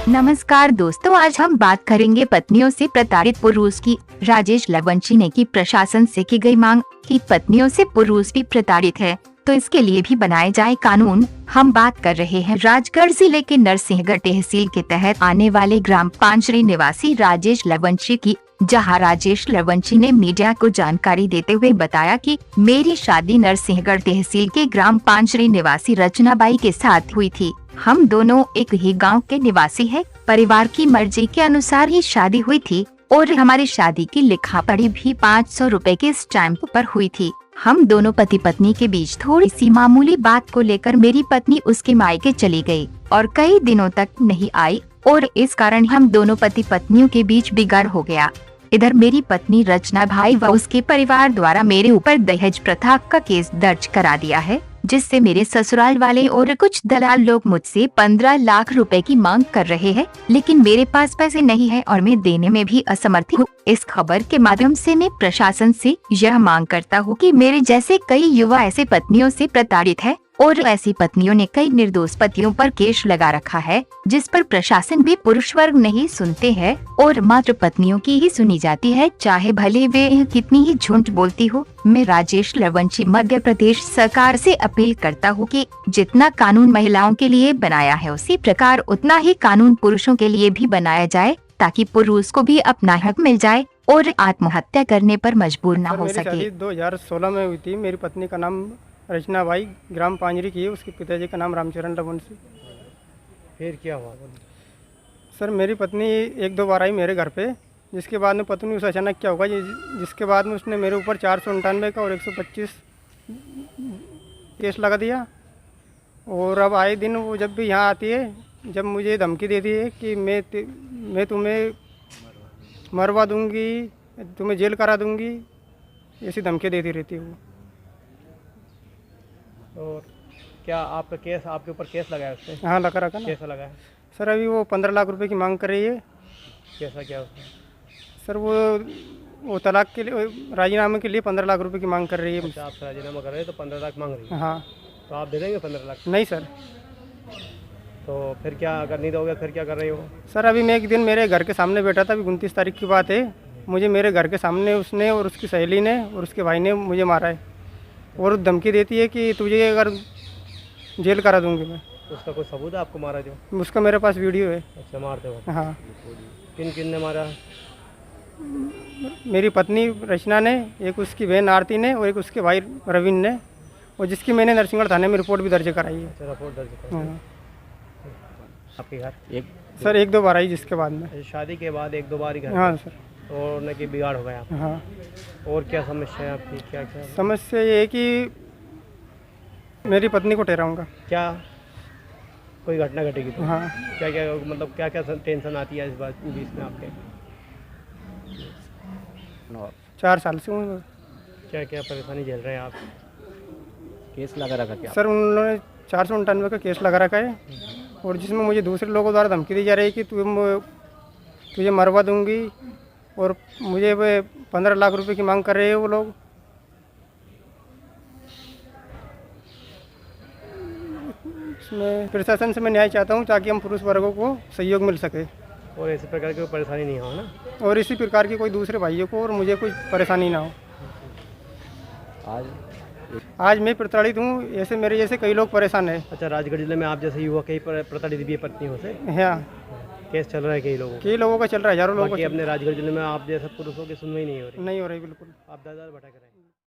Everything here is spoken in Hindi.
नमस्कार दोस्तों, आज हम बात करेंगे पत्नियों से प्रताड़ित पुरुष की। राजेश लवंशी ने की प्रशासन से की गई मांग कि पत्नियों से पुरुष भी प्रताड़ित है तो इसके लिए भी बनाए जाए कानून। हम बात कर रहे हैं राजगढ़ जिले के नरसिंहगढ़ तहसील के तहत आने वाले ग्राम पांचरी निवासी राजेश लवंशी की, जहां राजेश लवंशी ने मीडिया को जानकारी देते हुए बताया कि मेरी शादी नरसिंहगढ़ तहसील के ग्राम पांचरी निवासी रचनाबाई के साथ हुई थी। हम दोनों एक ही गांव के निवासी हैं। परिवार की मर्जी के अनुसार ही शादी हुई थी और हमारी शादी की लिखा पढ़ी भी 500 रुपए के स्टैंप पर हुई थी। हम दोनों पति पत्नी के बीच थोड़ी सी मामूली बात को लेकर मेरी पत्नी उसके मायके चली गई और कई दिनों तक नहीं आई और इस कारण हम दोनों पति पत्नियों के बीच बिगाड़ हो गया। इधर मेरी पत्नी रचना भाई व उसके परिवार द्वारा मेरे ऊपर दहेज प्रथा का केस दर्ज करा दिया है, जिससे मेरे ससुराल वाले और कुछ दलाल लोग मुझसे 15 लाख रुपए की मांग कर रहे हैं, लेकिन मेरे पास पैसे नहीं है और मैं देने में भी असमर्थ हूँ। इस खबर के माध्यम से मैं प्रशासन से यह मांग करता हूँ कि मेरे जैसे कई युवा ऐसे पत्नियों से प्रताड़ित है और ऐसी पत्नियों ने कई निर्दोष पतियों पर केस लगा रखा है, जिस पर प्रशासन भी पुरुष वर्ग नहीं सुनते हैं और मात्र पत्नियों की ही सुनी जाती है, चाहे भले वे कितनी ही झूठ बोलती हो। मैं राजेश लवंशी मध्य प्रदेश सरकार से अपील करता हूँ कि जितना कानून महिलाओं के लिए बनाया है उसी प्रकार उतना ही कानून पुरुषों के लिए भी बनाया जाए, ताकि पुरुष को भी अपना हक मिल जाए और आत्महत्या करने पर मजबूर न हो सके। 2016 में हुई थी। मेरी पत्नी का नाम रचना बाई, ग्राम पांजरी की है। उसके पिताजी का नाम रामचरण लवंशी। फिर क्या हुआ? सर, मेरी पत्नी एक दो बार आई मेरे घर पे, जिसके बाद में पत्नी उसे अचानक क्या होगा जिसके बाद में उसने मेरे ऊपर 498 का और 125 केस लगा दिया। और अब आए दिन वो जब भी यहाँ आती है, जब मुझे धमकी देती है कि मैं तुम्हें मरवा दूंगी, तुम्हें जेल करा दूंगी, ऐसी धमकी देती रहती है वो। और क्या आपका केस, आपके ऊपर केस लगाया उसने? हाँ, लगा रखा ना। कैसा लगा है? सर, अभी वो 15 लाख रुपए की मांग कर रही है। कैसा क्या उसने? सर, वो तलाक के लिए, राजीनामे के लिए 15 लाख रुपए की मांग कर रही है। अच्छा, आप राजीनामा कर रहे हैं तो 15 लाख मांग रही है? हाँ। तो आप दे देंगे 15 लाख? नहीं सर। तो फिर क्या, अगर नहीं दोगे फिर क्या कर रही हो? सर, अभी मैं एक दिन मेरे घर के सामने बैठा था, अभी 29 तारीख की बात है। मुझे मेरे घर के सामने उसने और उसकी सहेली ने और उसके भाई ने मुझे मारा है और धमकी देती है कि तुझे अगर जेल करा दूंगी मैं। उसका कोई सबूत है आपको मारा जो? उसका मेरे पास वीडियो है। अच्छा, मारते हो? हाँ। किन किन ने मारा? मेरी पत्नी रचना ने, एक उसकी बहन आरती ने और एक उसके भाई रविन ने, और जिसकी मैंने नरसिंहगढ़ थाने में रिपोर्ट भी दर्ज कराई है। अच्छा, रिपोर्ट दर्ज कराई? हाँ। आपके घर सर, एक दो बार आई जिसके बाद में। शादी के बाद एक दो बार ही घर? हाँ सर। और न कि बिगाड़ हो गया? हाँ। और क्या समस्या है आपकी? क्या क्या समस्या ये है कि मेरी पत्नी को ठहराऊंगा। क्या कोई घटना घटेगी तो? हाँ। क्या क्या, मतलब क्या क्या टेंशन आती है इस बात बीच में आपके? 4 साल से हूँ। क्या क्या परेशानी झेल रहे हैं आप? केस लगा रखा क्या? सर, उन्होंने 498 का केस लगा रखा है और जिसमें मुझे दूसरे लोगों द्वारा धमकी दी जा रही है कि तुझे मरवा दूंगी और मुझे 15 लाख रुपए की मांग कर रहे हैं वो लोग। इसमें प्रशासन से मैं न्याय चाहता हूं ताकि हम पुरुष वर्गों को सहयोग मिल सके और इसी प्रकार की कोई परेशानी नहीं हो ना, और इसी प्रकार की कोई दूसरे भाइयों को और मुझे कोई परेशानी ना हो। आज मैं प्रताड़ित हूँ, ऐसे मेरे जैसे कई लोग परेशान हैं। अच्छा, राजगढ़ जिले में आप जैसे युवा कई प्रताड़ित भी पत्नियों से? हाँ, केस चल रहा है कई लोगों का चल रहा है, हज़ारों लोगों का। अपने राजगढ़ जिले में आप जैसे पुरुषों की सुनवाई नहीं हो रही? नहीं हो रही, बिल्कुल। आप दादा भटक रहे हैं।